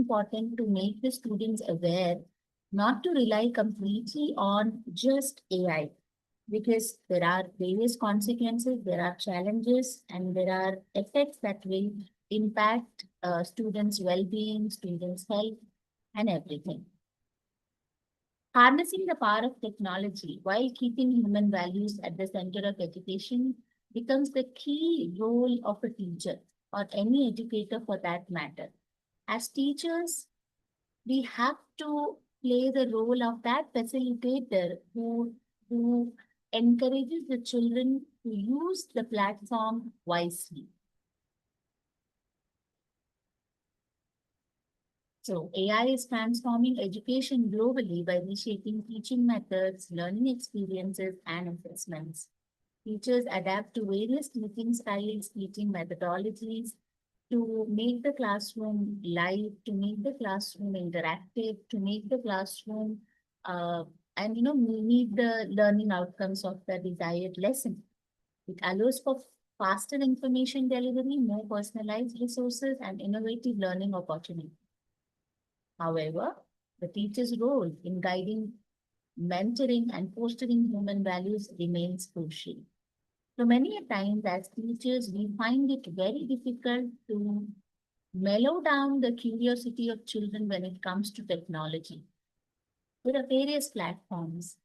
important to make the students aware not to rely completely on just AI, because there are various consequences, there are challenges, and there are effects that will impact students' well-being, students' health, and everything. Harnessing the power of technology while keeping human values at the center of education becomes the key role of a teacher or any educator for that matter. As teachers, we have to play the role of that facilitator who encourages the children to use the platform wisely. So AI is transforming education globally by reshaping teaching methods, learning experiences, and assessments. Teachers adapt to various teaching styles, teaching methodologies to make the classroom live, to make the classroom interactive, to make the classroom and meet the learning outcomes of the desired lesson. It allows for faster information delivery, more personalized resources, and innovative learning opportunities. However, the teacher's role in guiding, mentoring, and fostering human values remains crucial. So many a times as teachers, we find it very difficult to mellow down the curiosity of children when it comes to technology. There are various platforms.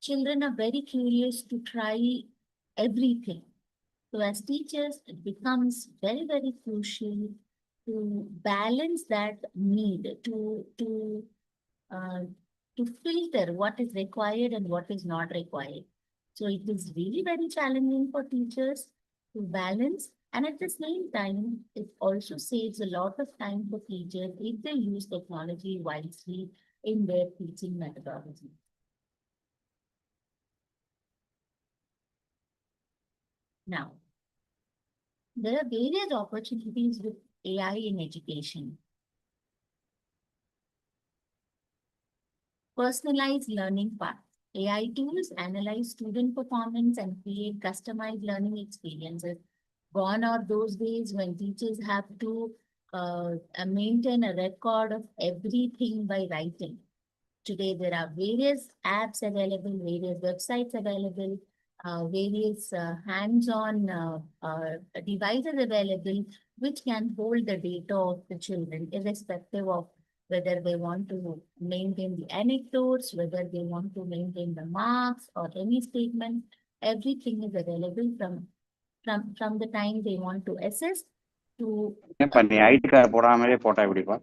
Children are very curious to try everything. So as teachers, it becomes very, very crucial to balance that need, uh, to filter what is required and what is not required. So it is really very challenging for teachers to balance, and at the same time, it also saves a lot of time for teachers if they use technology wisely in their teaching methodology. Now, there are various opportunities with AI in education. Personalized learning paths. AI tools analyze student performance and create customized learning experiences. Gone are those days when teachers have to maintain a record of everything by writing. Today, there are various apps available, various websites available, various hands-on devices available, which can hold the data of the children, irrespective of whether they want to maintain the anecdotes, whether they want to maintain the marks or any statement. Everything is available from the time they want to assess to. ID card போடாமலே போட்டா எப்படிப்பா?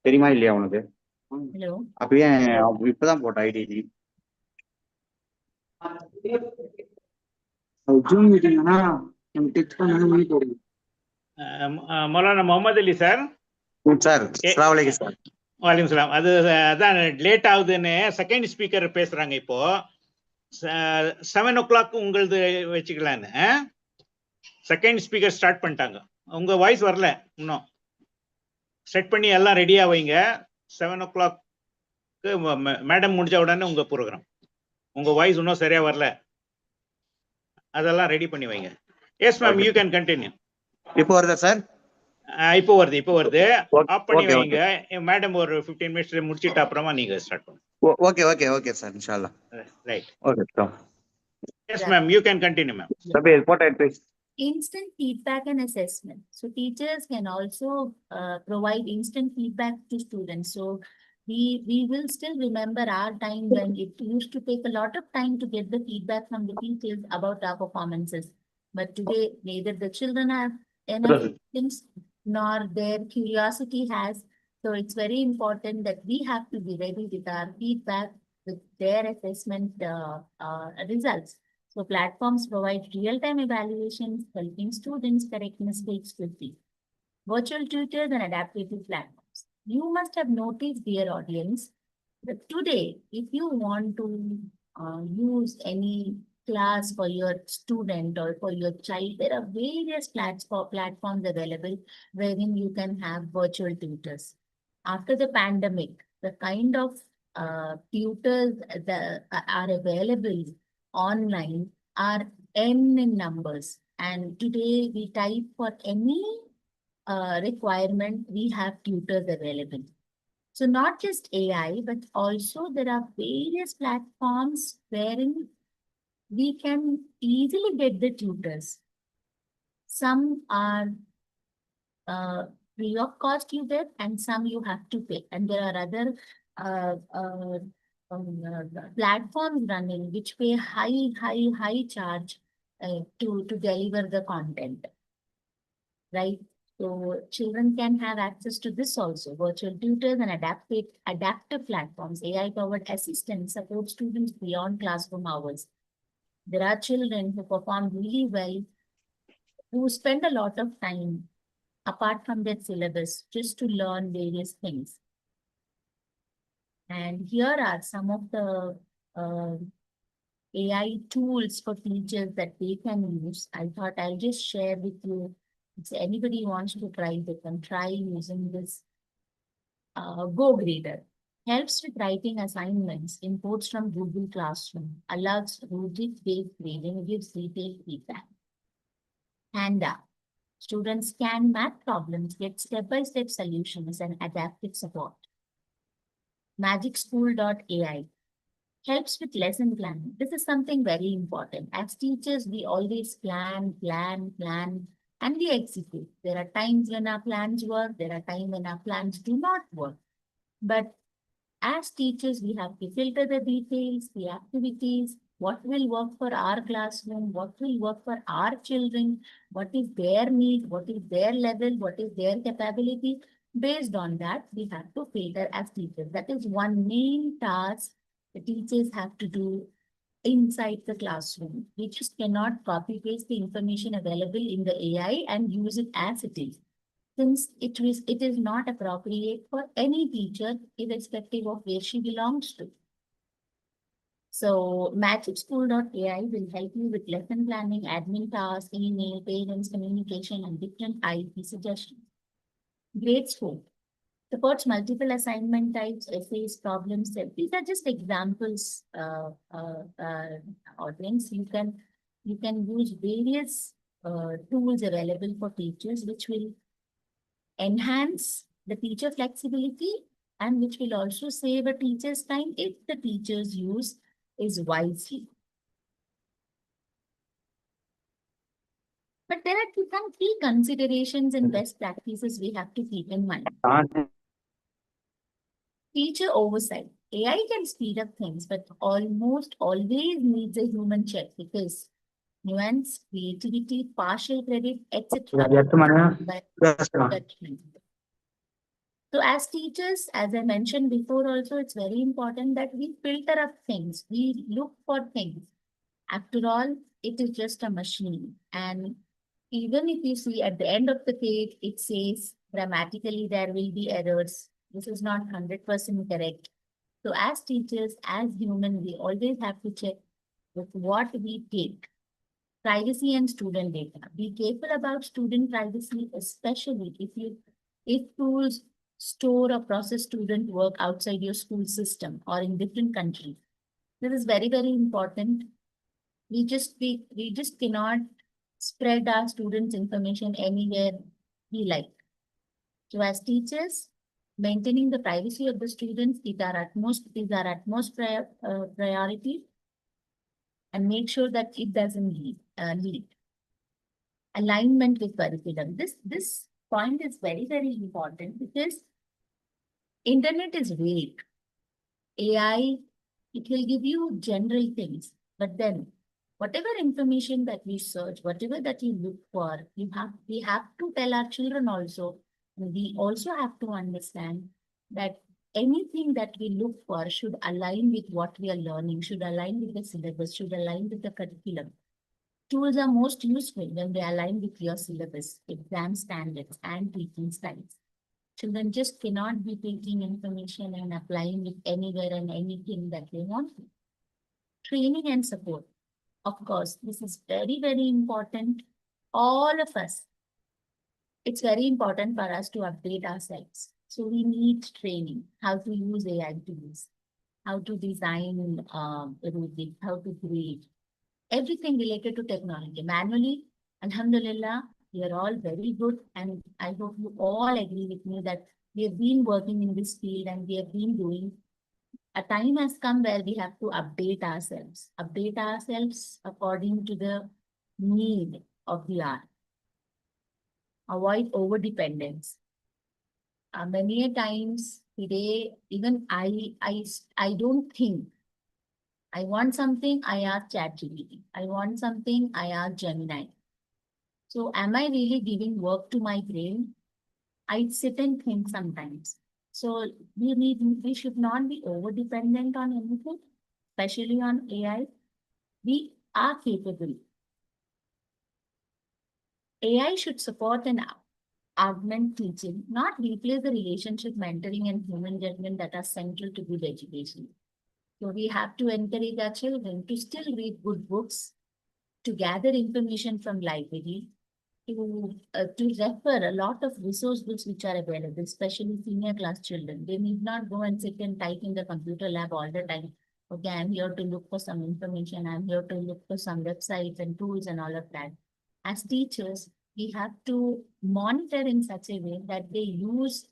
தெரியுமா இல்லையா உனக்கு? Hello. அப்பயே இப்பதான் போட்ட ID. Zoom மீட்டிங்னா நம்ம டெக்ஸ்ட் பண்ணனும் பண்ணி போடுங்க. மௌலானா முகமது அலி சார். சார் அஸ்ஸலாமு அலைக்கும் சார். வலைக்கும் சலாம். அது அதான் லேட் ஆகுதுன்னு செகண்ட் ஸ்பீக்கர் பேசுறாங்க இப்போ. 7 o'clock உங்களது வச்சுக்கலான்னு. செகண்ட் ஸ்பீக்கர் ஸ்டார்ட் பண்ணிட்டாங்க. உங்க வாய்ஸ் வரல இன்னும். செட் பண்ணி எல்லாம் ரெடியா வைங்க. 7 o'clock மேடம் முடிஞ்ச உடனே உங்க ப்ரோக்ராம். உங்க வாய்ஸ் இன்னும் சரியா வரல. அதெல்லாம் ரெடி பண்ணி வைங்க. S ma'am, you can continue. இப்போ வருதா சார்? இப்போ வருது. ஆஃப் பண்ணி வைங்க. மேடம் ஒரு 15 minutes முடிச்சிட்டு அப்புறமா நீங்க ஸ்டார்ட் பண்ணுங்க. ஓகே சார், இன்ஷாஅல்லாஹ். Right. Okay sir. Yes ma'am, you can continue ma'am. சபே photo please. Instant feedback and assessment. So teachers can also provide instant feedback to students. So we will still remember our time when it used to take a lot of time to get the feedback from the teachers about our performances. But today, neither the children have enough things nor their curiosity has. So it's very important that we have to be ready with our feedback, with their assessment results. So platforms provide real-time evaluations, helping students correct mistakes quickly. Virtual tutors and adaptive platforms. You must have noticed, dear audience, that today, if you want to use any class for your student or for your child, there are various platforms available wherein you can have virtual tutors. After the pandemic, the kind of tutors that are available online are n in numbers, and today we type for any requirement, we have tutors available. So not just AI, but also there are various platforms wherein we can easily get the tutors. Some are free of cost you get, and some you have to pay. And there are other platforms running which pay high charge to deliver the content, right? So children can have access to this also. Virtual tutors and adaptive platforms, AI-powered assistants support students beyond classroom hours. There are children who perform really well, who spend a lot of time apart from their syllabus just to learn various things. And here are some of the AI tools for teachers that they can use. I thought I'll just share with you. If anybody wants to try, they can try using this Go Grader. Helps with writing assignments, imports from Google Classroom, allows rubric-based grading, gives detailed feedback. Panda. Students scan math problems, get step-by-step solutions and adaptive support. Magicschool.ai helps with lesson planning. This is something very important. As teachers, we always plan, and we execute. There are times when our plans work, there are times when our plans do not work. But as teachers, we have to filter the details, the activities, what will work for our classroom, what will work for our children, what is their need, what is their level, what is their capability. Based on that, we have to filter as teachers. That is one main task the teachers have to do inside the classroom. We just cannot copy paste the information available in the AI and use it as it is, since it is not appropriate for any teacher, irrespective of where she belongs to. So magicschool.ai will help you with lesson planning, admin tasks, email, parents, communication, and different IP suggestions. Gradescope supports multiple assignment types, essays, problems. These are just examples, audience. You can use various tools available for teachers, which will enhance the teacher flexibility and which will also save a teacher's time if the teacher's use is wisely. But there are some key considerations and best practices we have to keep in mind. Teacher oversight. AI can speed up things, but almost always needs a human check because nuance, creativity, partial credit, etc. So as teachers, as I mentioned before also, it's very important that we filter up things. We look for things. After all, it is just a machine. And even if you see at the end of the page, it says grammatically there will be errors. This is not 100% correct. So as teachers, as human, we always have to check with what we take. Privacy and student data. Be careful about student privacy, especially if tools store or process student work outside your school system or in different countries. This is very, very important. We just cannot spread our students' information anywhere we like. So as teachers, maintaining the privacy of the students is our utmost priority, and make sure that it doesn't lead. Alignment with curriculum. This point is very, very important because internet is vague. AI, it will give you general things, but then whatever information that we search, whatever that you look for, we have to tell our children also. We also have to understand that anything that we look for should align with what we are learning, should align with the syllabus, should align with the curriculum. Tools are most useful when they align with your syllabus, exam standards, and teaching styles. Children just cannot be taking information and applying it anywhere and anything that they want to. Training and support. Of course, this is very, very important. All of us, it's very important for us to update ourselves. So we need training, how to use AI tools, how to design rubrics, how to grade, everything related to technology. Manually, alhamdulillah, We are all very good, and I hope you all agree with me that we have been working in this field and we have been doing. A time has come where we have to update ourselves according to the need of the hour. Avoid over dependence. Many a times today, even I don't think. I want something, I ask ChatGPT. I want something, I ask Gemini. So am I really giving work to my brain? I sit and think sometimes. So we should not be over dependent on anything, especially on AI. We are capable. AI should support and augment teaching, not replace the relationship, mentoring, and human judgment that are central to good education. So we have to encourage our children to still read good books, to gather information from library, to refer a lot of resource books which are available, especially senior class children. They need not go and sit and type in the computer lab all the time. Okay, I'm here to look for some information. I'm here to look for some websites and tools and all of that. As teachers, we have to monitor in such a way that they use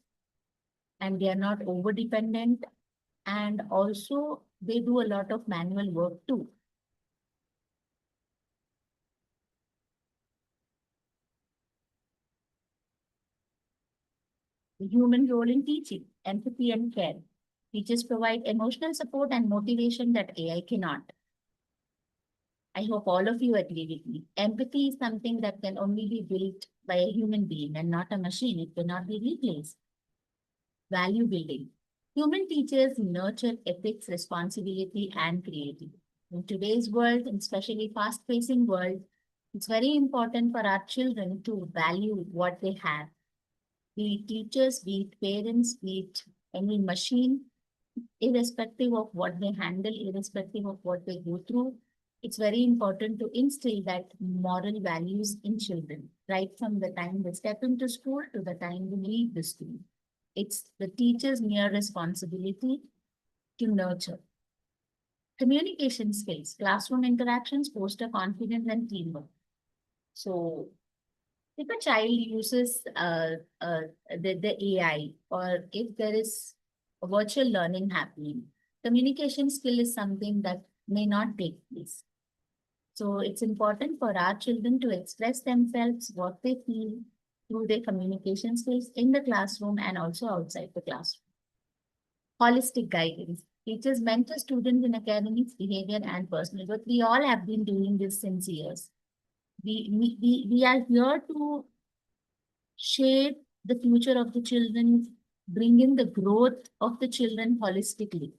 and they are not over dependent, and also they do a lot of manual work too. The human role in teaching, empathy and care. Teachers provide emotional support and motivation that AI cannot. I hope all of you agree with me. Empathy is something that can only be built by a human being and not a machine. It cannot be replaced. Value building. Human teachers nurture ethics, responsibility, and creativity. In today's world, and especially fast-pacing world, it's very important for our children to value what they have. Be it teachers, be it parents, be it any machine, irrespective of what they handle, irrespective of what they go through, it's very important to instill that moral values in children, right from the time they step into school to the time they leave the school. It's the teacher's mere responsibility to nurture. Communication skills, classroom interactions foster confidence and teamwork. So if a child uses the AI, or if there is a virtual learning happening, communication skill is something that may not take place. So it's important for our children to express themselves, what they feel through their communication skills in the classroom and also outside the classroom. Holistic guidance. Teachers mentor students in academics, behavior, and personal growth. We all have been doing this since years. We are here to shape the future of the children, bring in the growth of the children holistically.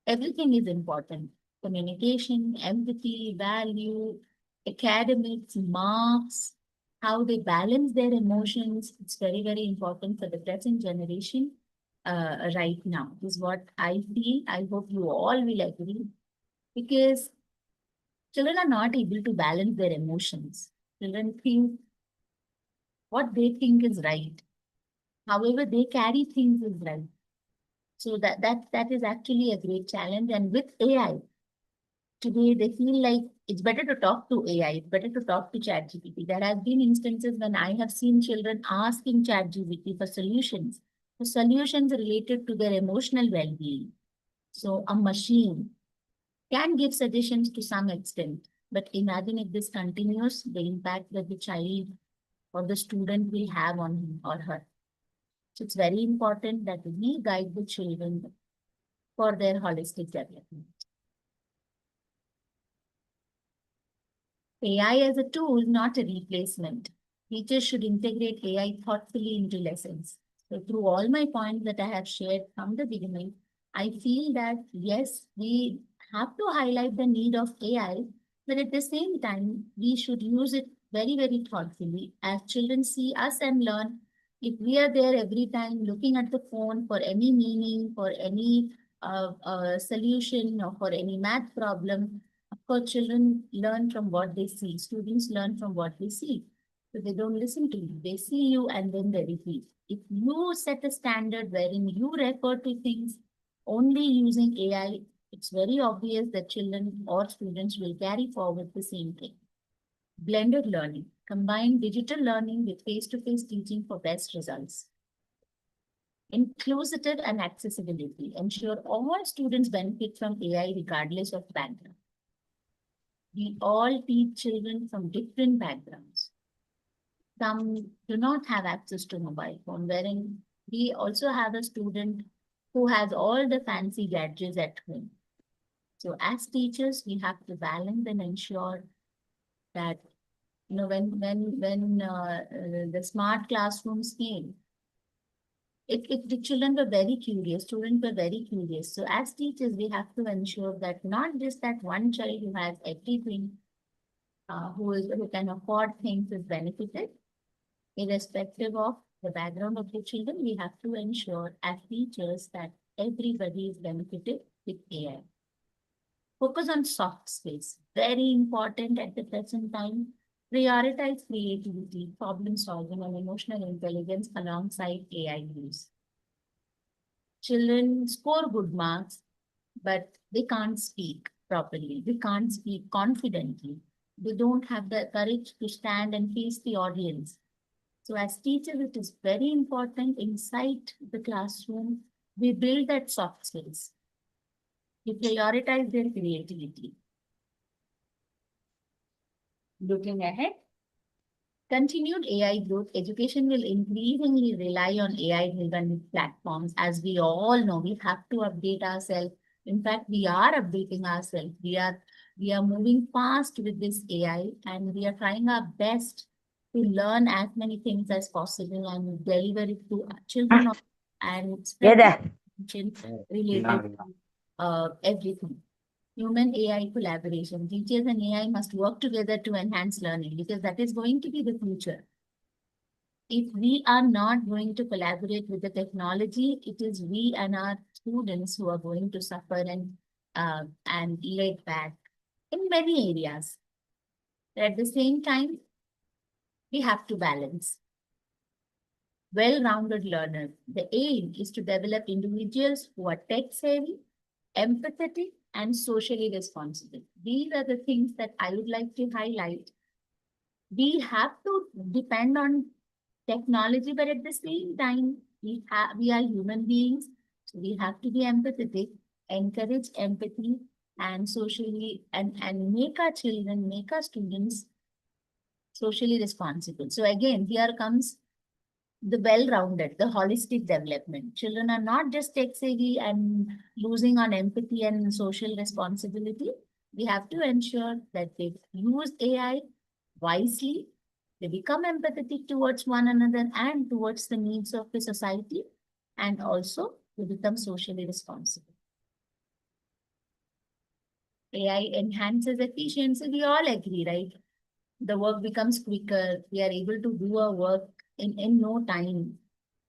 Everything is important. Communication, empathy, value, academics, marks, how they balance their emotions. It's very, very important for the present generation right now, is what I feel. I hope you all will agree, because children are not able to balance their emotions. Children think what they think is right. However, they carry things is right. So that is actually a great challenge. And with AI, today they feel like it's better to talk to AI, it's better to talk to ChatGPT. There have been instances when I have seen children asking ChatGPT for solutions related to their emotional well-being. So a machine can give suggestions to some extent, but imagine if this continues, the impact that the child or the student will have on him or her. So it's very important that we guide the children for their holistic development. AI as a tool, not a replacement. Teachers should integrate AI thoughtfully into lessons. So through all my points that I have shared from the beginning, I feel that yes, we have to highlight the need of AI, but at the same time, we should use it very, very thoughtfully. As children see us and learn, if we are there every time looking at the phone for any meaning, for any solution, or for any math problem, of course, children learn from what they see. Students learn from what they see. So they don't listen to you. They see you and then they repeat. If you set a standard wherein you refer to things only using AI, it's very obvious that children or students will carry forward the same thing. Blended learning. Combine digital learning with face-to-face teaching for best results. Inclusive and accessibility. Ensure all students benefit from AI regardless of background. We all teach children from different backgrounds. Some do not have access to mobile phone, wherein we also have a student who has all the fancy gadgets at home. So as teachers, we have to balance and ensure that when the smart classrooms came, the children were very curious, students were very curious. So as teachers, we have to ensure that not just that one child who has everything, who can afford things is benefited, irrespective of the background of the children, we have to ensure as teachers that everybody is benefited with AI. Focus on soft skills, very important at the present time. Prioritize creativity, problem solving, and emotional intelligence alongside AI use. Children score good marks, but they can't speak properly. They can't speak confidently. They don't have the courage to stand and face the audience. So as teachers, it is very important inside the classroom, we build that soft skills. We prioritize their creativity. Looking ahead, continued AI growth, education will increasingly rely on AI-driven platforms. As we all know, we have to update ourselves. In fact, we are updating ourselves. We are moving fast with this AI, and we are trying our best to learn as many things as possible and deliver it to our children and spread information related to everything. Human AI collaboration. Teachers and AI must work together to enhance learning because that is going to be the future. If we are not going to collaborate with the technology, it is we and our students who are going to suffer and laid back in many areas. At the same time, we have to balance. Well-rounded learners. The aim is to develop individuals who are tech-savvy, empathetic, and socially responsible. These are the things that I would like to highlight. We have to depend on technology, but at the same time, we are human beings, so we have to be empathetic, encourage empathy, and socially and make our children, make our students socially responsible. So again, here comes the well-rounded, the holistic development. Children are not just tech-savvy and losing on empathy and social responsibility. We have to ensure that they use AI wisely, they become empathetic towards one another and towards the needs of the society, and also to become socially responsible. AI enhances efficiency. We all agree, right? The work becomes quicker. We are able to do our work in no time.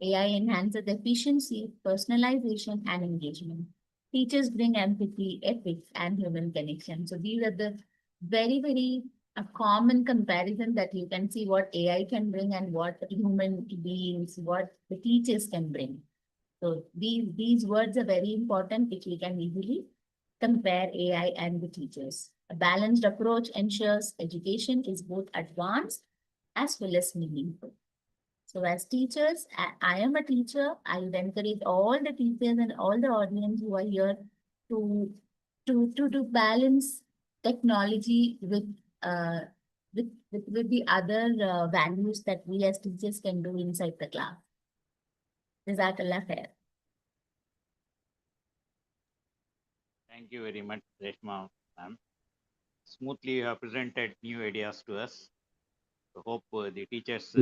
AI enhances efficiency, personalization, and engagement. Teachers bring empathy, ethics, and human connection. So these are the very a common comparison that you can see what AI can bring and what human beings, what the teachers can bring. So these words are very important, which we can easily compare AI and the teachers. A balanced approach ensures education is both advanced as well as meaningful. So as teachers, I am a teacher. I would encourage all the teachers and all the audience who are here to balance technology with the other values that we as teachers can do inside the class. Jazakallah khair. Thank you very much, Reshma ma'am. Smoothly you have presented new ideas to us. So hope the teachers